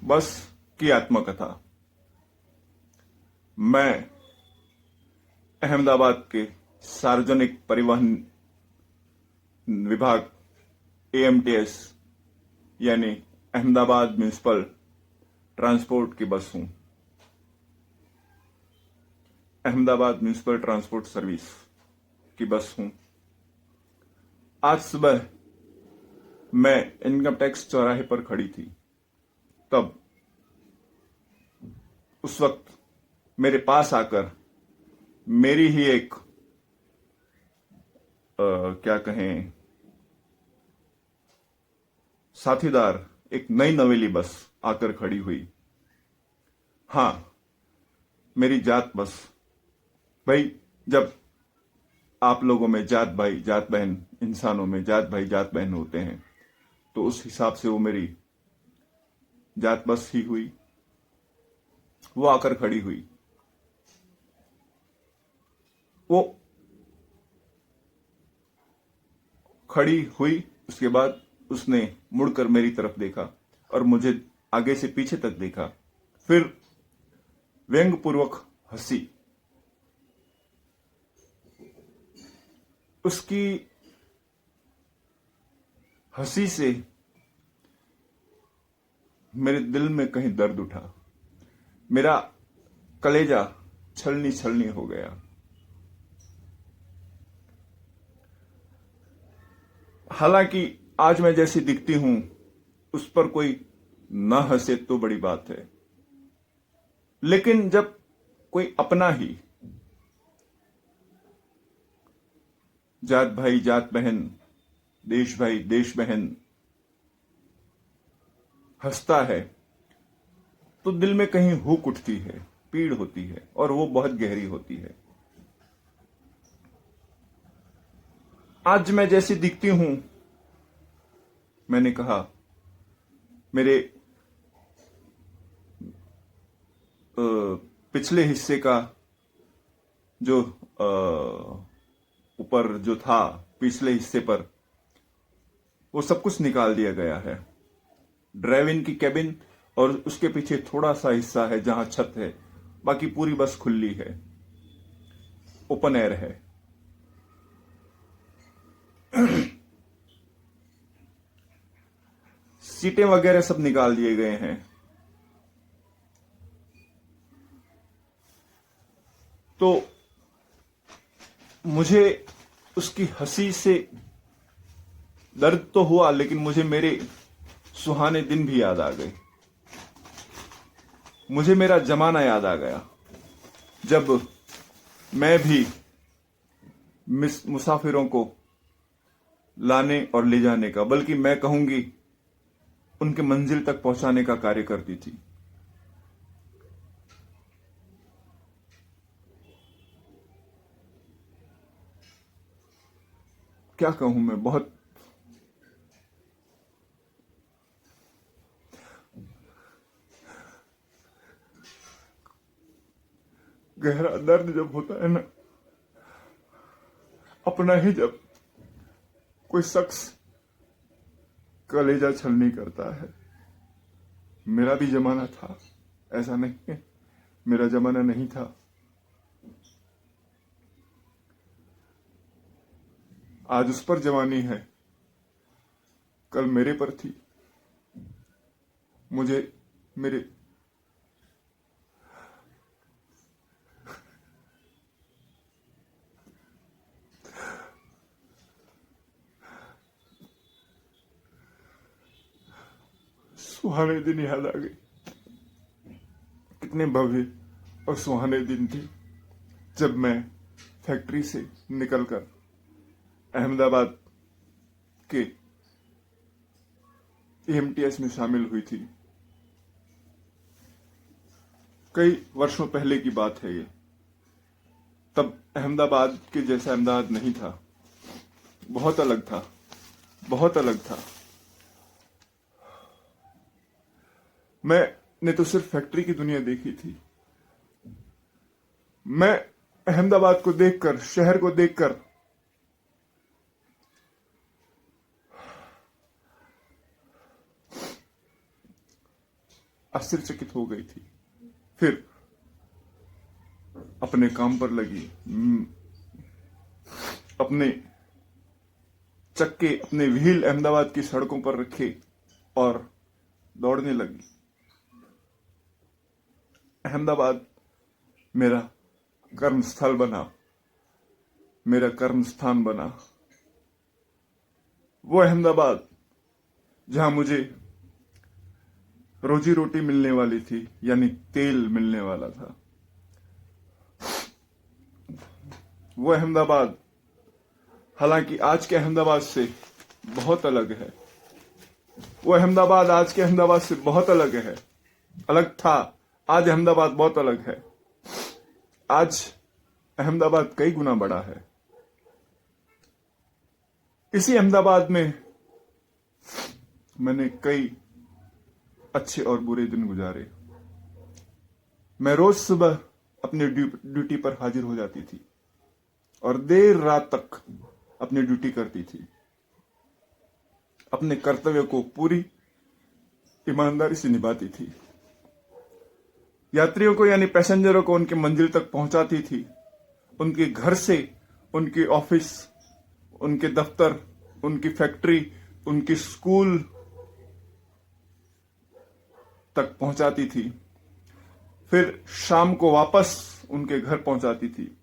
बस की आत्मकथा। मैं अहमदाबाद के सार्वजनिक परिवहन विभाग एएमटीएस यानी अहमदाबाद म्यूनिसिपल ट्रांसपोर्ट की बस हूं। अहमदाबाद म्यूनिसिपल ट्रांसपोर्ट सर्विस की बस हूं। आज सुबह मैं इनकम टैक्स चौराहे पर खड़ी थी। तब उस वक्त मेरे पास आकर मेरी ही एक क्या कहें साथीदार, एक नई नवेली बस आकर खड़ी हुई। हां, मेरी जात बस। भाई, जब आप लोगों में जात भाई जात बहन, इंसानों में जात भाई जात बहन होते हैं, तो उस हिसाब से वो मेरी जात बस ही हुई। वो आकर खड़ी हुई। वो खड़ी हुई, उसके बाद उसने मुड़कर मेरी तरफ देखा और मुझे आगे से पीछे तक देखा। फिर व्यंग्यपूर्वक हंसी। उसकी हंसी से मेरे दिल में कहीं दर्द उठा। मेरा कलेजा छलनी छलनी हो गया। हालांकि आज मैं जैसी दिखती हूं, उस पर कोई न हंसे तो बड़ी बात है, लेकिन जब कोई अपना ही जात भाई जात बहन, देश भाई देश बहन हंसता है, तो दिल में कहीं हुक उठती है, पीड़ होती है, और वो बहुत गहरी होती है। आज मैं जैसी दिखती हूं, मैंने कहा, मेरे पिछले हिस्से का जो ऊपर जो था, पिछले हिस्से पर वो सब कुछ निकाल दिया गया है। ड्राइव इन की कैबिन और उसके पीछे थोड़ा सा हिस्सा है जहां छत है, बाकी पूरी बस खुली है, ओपन एयर है। सीटें वगैरह सब निकाल दिए गए हैं। तो मुझे उसकी हंसी से दर्द तो हुआ, लेकिन मुझे मेरे सुहाने दिन भी याद आ गए। मुझे मेरा जमाना याद आ गया, जब मैं भी मुसाफिरों को लाने और ले जाने का, बल्कि मैं कहूंगी उनके मंजिल तक पहुंचाने का कार्य करती थी। क्या कहूं मैं, बहुत गहरा दर्द जब होता है ना, अपना ही जब कोई शख्स कलेजा छलनी करता है। मेरा भी जमाना था, ऐसा नहीं है मेरा जमाना नहीं था। आज उस पर जवानी है, कल मेरे पर थी। मुझे मेरे सुहाने दिन याद आ गए। कितने भव्य और सुहाने दिन थे जब मैं फैक्ट्री से निकलकर अहमदाबाद के एएमटीएस में शामिल हुई थी। कई वर्षों पहले की बात है ये। तब अहमदाबाद के जैसा अहमदाबाद नहीं था, बहुत अलग था, बहुत अलग था। मैंने तो सिर्फ फैक्ट्री की दुनिया देखी थी। मैं अहमदाबाद को देखकर, शहर को देखकर आश्चर्यचकित हो गई थी। फिर अपने काम पर लगी, अपने चक्के, अपने व्हील अहमदाबाद की सड़कों पर रखे और दौड़ने लगी। अहमदाबाद मेरा कर्मस्थल बना, मेरा कर्म स्थान बना। वो अहमदाबाद जहां मुझे रोजी रोटी मिलने वाली थी, यानी तेल मिलने वाला था। वो अहमदाबाद हालांकि आज के अहमदाबाद से बहुत अलग है। वो अहमदाबाद आज के अहमदाबाद से बहुत अलग है, अलग था। आज अहमदाबाद बहुत अलग है। आज अहमदाबाद कई गुना बड़ा है। इसी अहमदाबाद में मैंने कई अच्छे और बुरे दिन गुजारे। मैं रोज सुबह अपने ड्यूटी पर हाजिर हो जाती थी और देर रात तक अपनी ड्यूटी करती थी। अपने कर्तव्य को पूरी ईमानदारी से निभाती थी। यात्रियों को यानी पैसेंजरों को उनके मंजिल तक पहुंचाती थी। उनके घर से उनके ऑफिस, उनके दफ्तर, उनकी फैक्ट्री, उनकी स्कूल तक पहुंचाती थी। फिर शाम को वापस उनके घर पहुंचाती थी।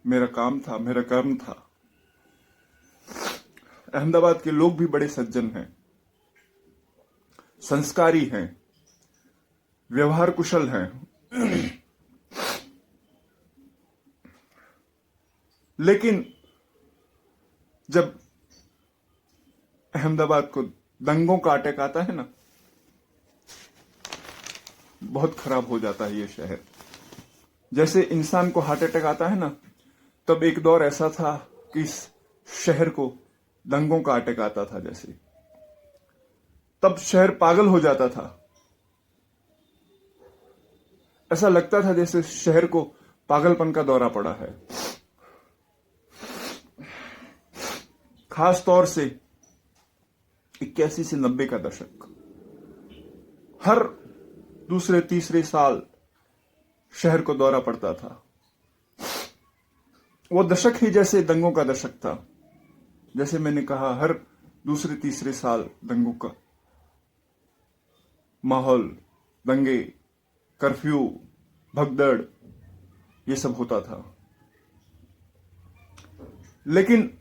मेरा काम था, मेरा कर्म था। अहमदाबाद के लोग भी बड़े सज्जन हैं, संस्कारी हैं, व्यवहार कुशल हैं। लेकिन जब अहमदाबाद को दंगों का अटैक आता है ना, बहुत खराब हो जाता है ये शहर। जैसे इंसान को हार्ट अटैक आता है ना, तब एक दौर ऐसा था कि इस शहर को दंगों का अटैक आता था। जैसे तब शहर पागल हो जाता था। ऐसा लगता था जैसे शहर को पागलपन का दौरा पड़ा है। खास तौर से 81 से 90 का दशक, हर दूसरे तीसरे साल शहर को दौरा पड़ता था। वो दशक ही जैसे दंगों का दशक था। जैसे मैंने कहा, हर दूसरे तीसरे साल दंगों का माहौल, दंगे, कर्फ्यू, भगदड़, ये सब होता था। लेकिन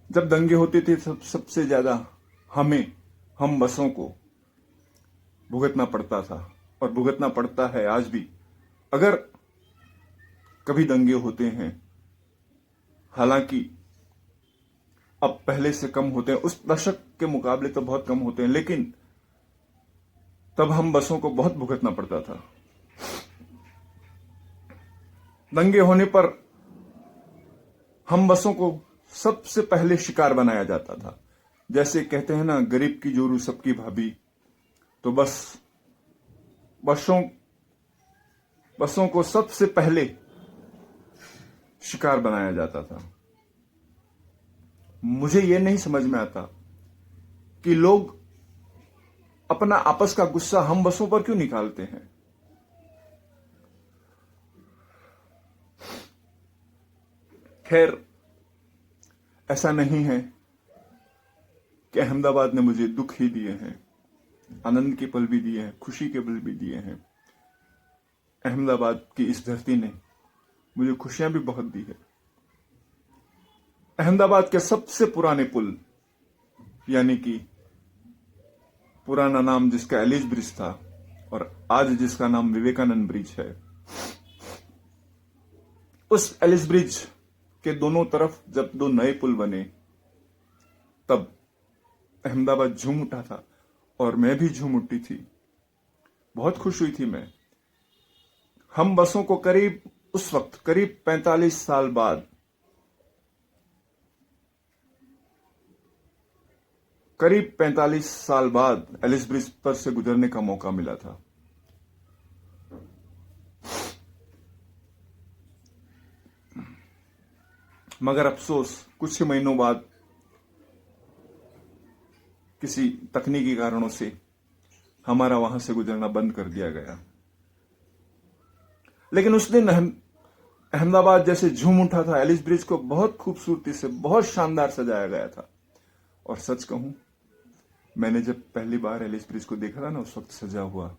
जब दंगे होते थे सबसे ज्यादा हम बसों को भुगतना पड़ता था और भुगतना पड़ता है आज भी। अगर कभी दंगे होते हैं, हालांकि अब पहले से कम होते हैं, उस दशक के मुकाबले तो बहुत कम होते हैं, लेकिन तब हम बसों को बहुत भुगतना पड़ता था। दंगे होने पर हम बसों को सबसे पहले शिकार बनाया जाता था। जैसे कहते हैं ना, गरीब की जोरू सबकी भाभी, तो बसों को सबसे पहले शिकार बनाया जाता था। मुझे यह नहीं समझ में आता कि लोग अपना आपस का गुस्सा हम बसों पर क्यों निकालते हैं। खैर, ऐसा नहीं है कि अहमदाबाद ने मुझे दुख ही दिए हैं, आनंद के पल भी दिए हैं, खुशी के पल भी दिए हैं। अहमदाबाद की इस धरती ने मुझे खुशियां भी बहुत दी है। अहमदाबाद के सबसे पुराने पुल, यानी कि पुराना नाम जिसका एलिस ब्रिज था और आज जिसका नाम विवेकानंद ब्रिज है, उस एलिस ब्रिज के दोनों तरफ जब दो नए पुल बने, तब अहमदाबाद झूम उठा था और मैं भी झूम उठी थी। बहुत खुश हुई थी मैं। हम बसों को उस वक्त करीब 45 साल बाद, करीब 45 साल बाद एलिस ब्रिज पर से गुजरने का मौका मिला था। मगर अफसोस, कुछ ही महीनों बाद किसी तकनीकी कारणों से हमारा वहां से गुजरना बंद कर दिया गया। लेकिन उस दिन अहमदाबाद जैसे झूम उठा था। एलिस ब्रिज को बहुत खूबसूरती से, बहुत शानदार सजाया गया था। और सच कहूं, मैंने जब पहली बार एलिस ब्रिज को देखा था ना, उस वक्त सजा हुआ,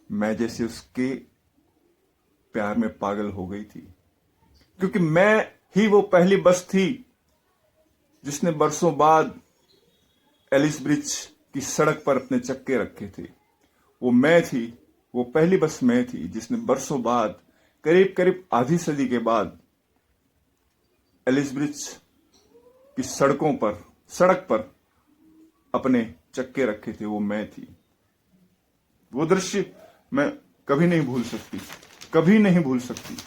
मैं जैसे उसके प्यार में पागल हो गई थी, क्योंकि मैं ही वो पहली बस थी जिसने बरसों बाद एलिस ब्रिज की सड़क पर अपने चक्के रखे थे। वो मैं थी, वो पहली बस मैं थी जिसने बरसों बाद, करीब करीब आधी सदी के बाद, एलिस ब्रिज की सड़क पर अपने चक्के रखे थे। वो मैं थी। वो दृश्य मैं कभी नहीं भूल सकती, कभी नहीं भूल सकती।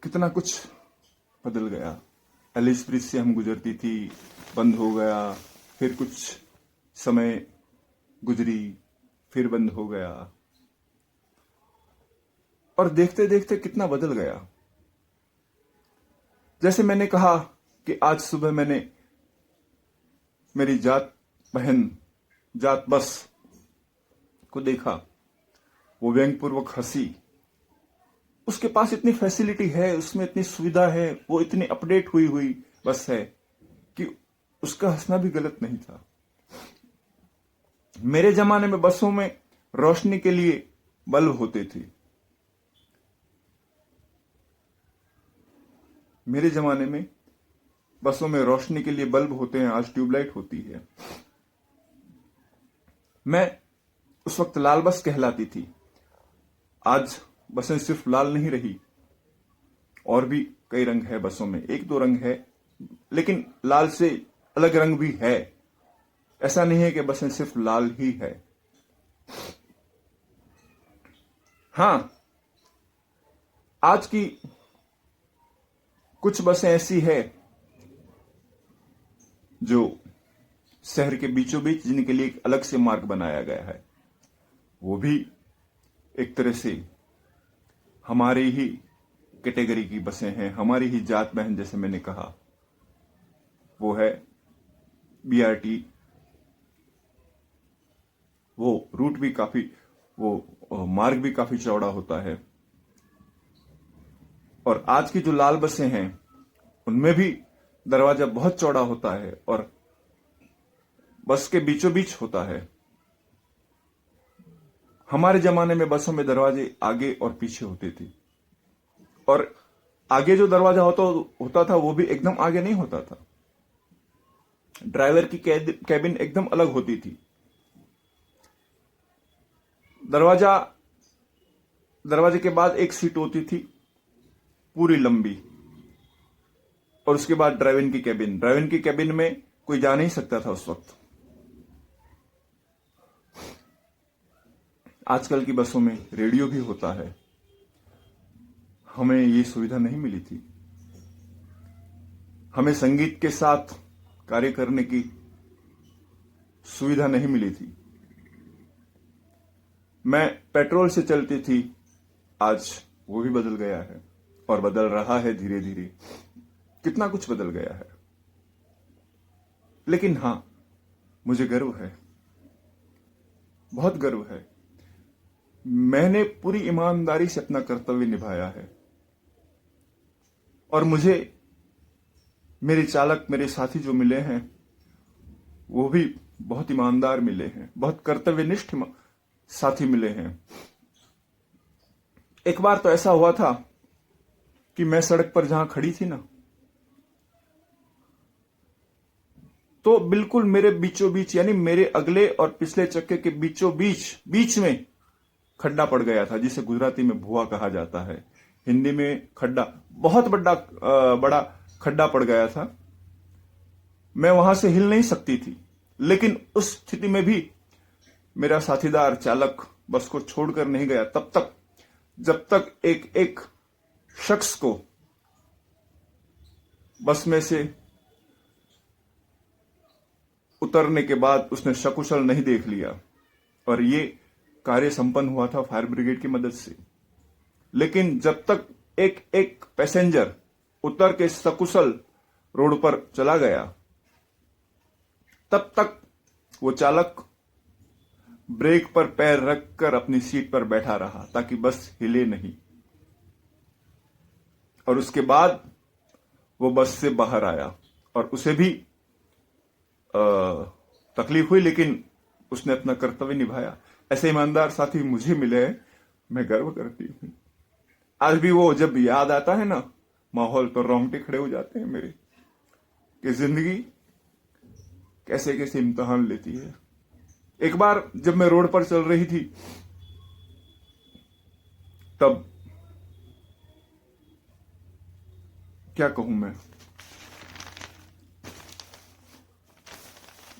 कितना कुछ बदल गया। एलिस ब्रिज से हम गुजरती थी, बंद हो गया, फिर कुछ समय गुजरी, फिर बंद हो गया, और देखते देखते कितना बदल गया। जैसे मैंने कहा कि आज सुबह मैंने मेरी जात बस को देखा। वो व्यंगपूर्वक हंसी। उसके पास इतनी फैसिलिटी है, उसमें इतनी सुविधा है, वो इतनी अपडेट हुई बस है कि उसका हंसना भी गलत नहीं था। मेरे जमाने में बसों में रोशनी के लिए बल्ब होते थे। मेरे जमाने में बसों में रोशनी के लिए बल्ब होते हैं, आज ट्यूबलाइट होती है। मैं उस वक्त लाल बस कहलाती थी। आज बसें सिर्फ लाल नहीं रही, और भी कई रंग है बसों में। एक दो रंग है, लेकिन लाल से अलग रंग भी है। ऐसा नहीं है कि बसें सिर्फ लाल ही है। हां, आज की कुछ बसें ऐसी है जो शहर के बीचों बीच, जिनके लिए एक अलग से मार्ग बनाया गया है। वो भी एक तरह से हमारी ही कैटेगरी की बसें हैं, हमारी ही जात बहन, जैसे मैंने कहा। वो है बीआरटी। वो रूट भी काफी, वो मार्ग भी काफी चौड़ा होता है। और आज की जो लाल बसें हैं, उनमें भी दरवाजा बहुत चौड़ा होता है और बस के बीचों बीच होता है। हमारे जमाने में बसों में दरवाजे आगे और पीछे होते थे, और आगे जो दरवाजा होता था वो भी एकदम आगे नहीं होता था। ड्राइवर की कैबिन एकदम अलग होती थी। दरवाजे के बाद एक सीट होती थी पूरी लंबी, और उसके बाद ड्राइविंग की कैबिन में कोई जा नहीं सकता था उस वक्त। आजकल की बसों में रेडियो भी होता है। हमें ये सुविधा नहीं मिली थी। हमें संगीत के साथ कार्य करने की सुविधा नहीं मिली थी। मैं पेट्रोल से चलती थी, आज वो भी बदल गया है और बदल रहा है धीरे धीरे। कितना कुछ बदल गया है। लेकिन हां, मुझे गर्व है, बहुत गर्व है। मैंने पूरी ईमानदारी से अपना कर्तव्य निभाया है, और मुझे मेरे चालक, मेरे साथी जो मिले हैं, वो भी बहुत ईमानदार मिले हैं, बहुत कर्तव्यनिष्ठ साथी मिले हैं। एक बार तो ऐसा हुआ था कि मैं सड़क पर जहां खड़ी थी ना, तो बिल्कुल मेरे बीचों बीच, यानी मेरे अगले और पिछले चक्के के बीचों बीच में खड्डा पड़ गया था, जिसे गुजराती में भुआ कहा जाता है, हिंदी में खड्डा। बहुत बड़ा खड्डा पड़ गया था। मैं वहां से हिल नहीं सकती थी। लेकिन उस स्थिति में भी मेरा साथीदार चालक बस को छोड़कर नहीं गया तब तक, जब तक एक शख्स को बस में से उतरने के बाद उसने सकुशल नहीं देख लिया। और ये कार्य संपन्न हुआ था फायर ब्रिगेड की मदद से। लेकिन जब तक एक पैसेंजर उतर के सकुशल रोड पर चला गया, तब तक वो चालक ब्रेक पर पैर रखकर अपनी सीट पर बैठा रहा ताकि बस हिले नहीं। और उसके बाद वो बस से बाहर आया और उसे भी तकलीफ हुई, लेकिन उसने अपना कर्तव्य निभाया। ऐसे ईमानदार साथी मुझे मिले हैं, मैं गर्व करती हूं। आज भी वो जब याद आता है ना, माहौल तो रोंगटे खड़े हो जाते हैं मेरे, कि जिंदगी कैसे कैसे इम्तिहान लेती है। एक बार जब मैं रोड पर चल रही थी, तब क्या कहूं मैं,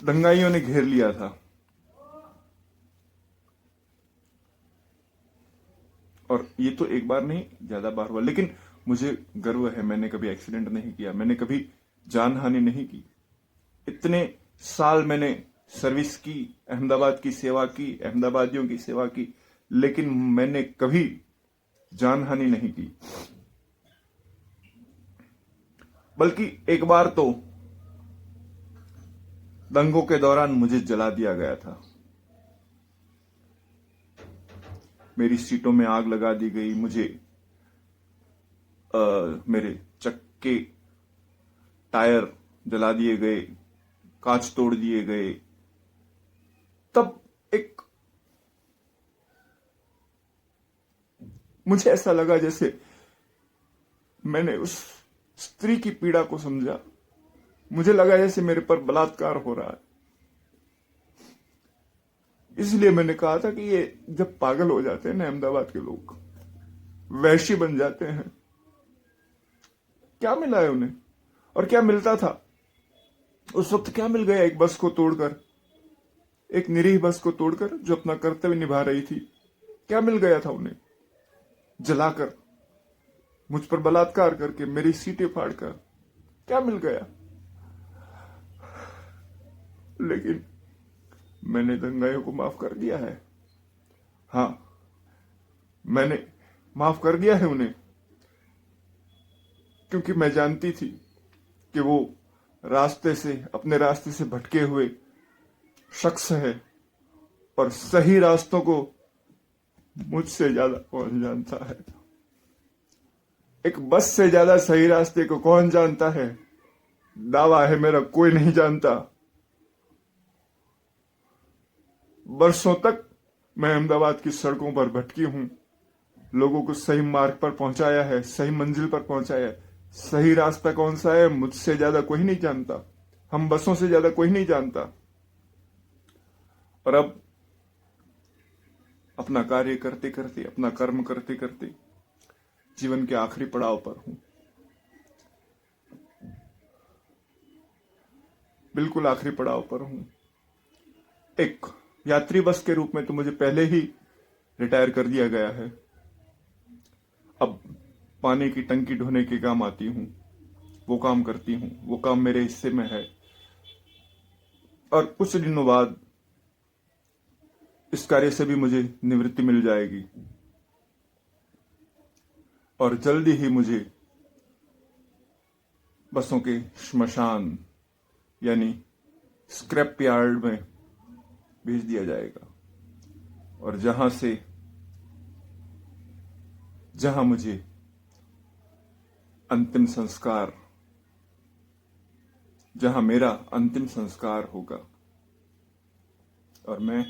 दंगाइयों ने घेर लिया था और ये तो एक बार नहीं, ज्यादा बार हुआ। लेकिन मुझे गर्व है, मैंने कभी एक्सीडेंट नहीं किया, मैंने कभी जानहानि नहीं की। इतने साल मैंने सर्विस की, अहमदाबाद की सेवा की, अहमदाबादियों की सेवा की, लेकिन मैंने कभी जानहानि नहीं की। बल्कि एक बार तो दंगों के दौरान मुझे जला दिया गया था। मेरी सीटों में आग लगा दी गई, मुझे मेरे चक्के, टायर जला दिए गए, कांच तोड़ दिए गए। तब एक मुझे ऐसा लगा जैसे मैंने उस स्त्री की पीड़ा को समझा। मुझे लगा जैसे मेरे पर बलात्कार हो रहा है। इसलिए मैंने कहा था कि ये जब पागल हो जाते हैं ना अहमदाबाद के लोग, वैश्य बन जाते हैं। क्या मिला है उन्हें और क्या मिलता था उस वक्त? क्या मिल गया एक बस को तोड़कर, एक निरीह बस को तोड़कर जो अपना कर्तव्य निभा रही थी? क्या मिल गया था उन्हें? जलाकर, मुझ पर बलात्कार करके, मेरी सीटें फाड़कर क्या मिल गया? लेकिन मैंने दंगाइयों को माफ कर दिया है। हाँ, मैंने माफ कर दिया है उन्हें, क्योंकि मैं जानती थी कि वो अपने रास्ते से भटके हुए शख्स है और सही रास्तों को मुझसे ज्यादा कौन जानता है। एक बस से ज्यादा सही रास्ते को कौन जानता है? दावा है मेरा, कोई नहीं जानता। बरसों तक मैं अहमदाबाद की सड़कों पर भटकी हूं, लोगों को सही मार्ग पर पहुंचाया है, सही मंजिल पर पहुंचाया है। सही रास्ता कौन सा है मुझसे ज्यादा कोई नहीं जानता, हम बसों से ज्यादा कोई नहीं जानता। और अब अपना कार्य करते करते, अपना कर्म करते करते जीवन के आखिरी पड़ाव पर हूं, बिल्कुल आखिरी पड़ाव पर हूं। एक यात्री बस के रूप में तो मुझे पहले ही रिटायर कर दिया गया है। अब पानी की टंकी ढोने के काम आती हूं, वो काम करती हूं, वो काम मेरे हिस्से में है। और कुछ दिनों बाद इस कार्य से भी मुझे निवृत्ति मिल जाएगी और जल्दी ही मुझे बसों के श्मशान यानी स्क्रैप यार्ड में भेज दिया जाएगा, और जहां मुझे जहां मेरा अंतिम संस्कार होगा और मैं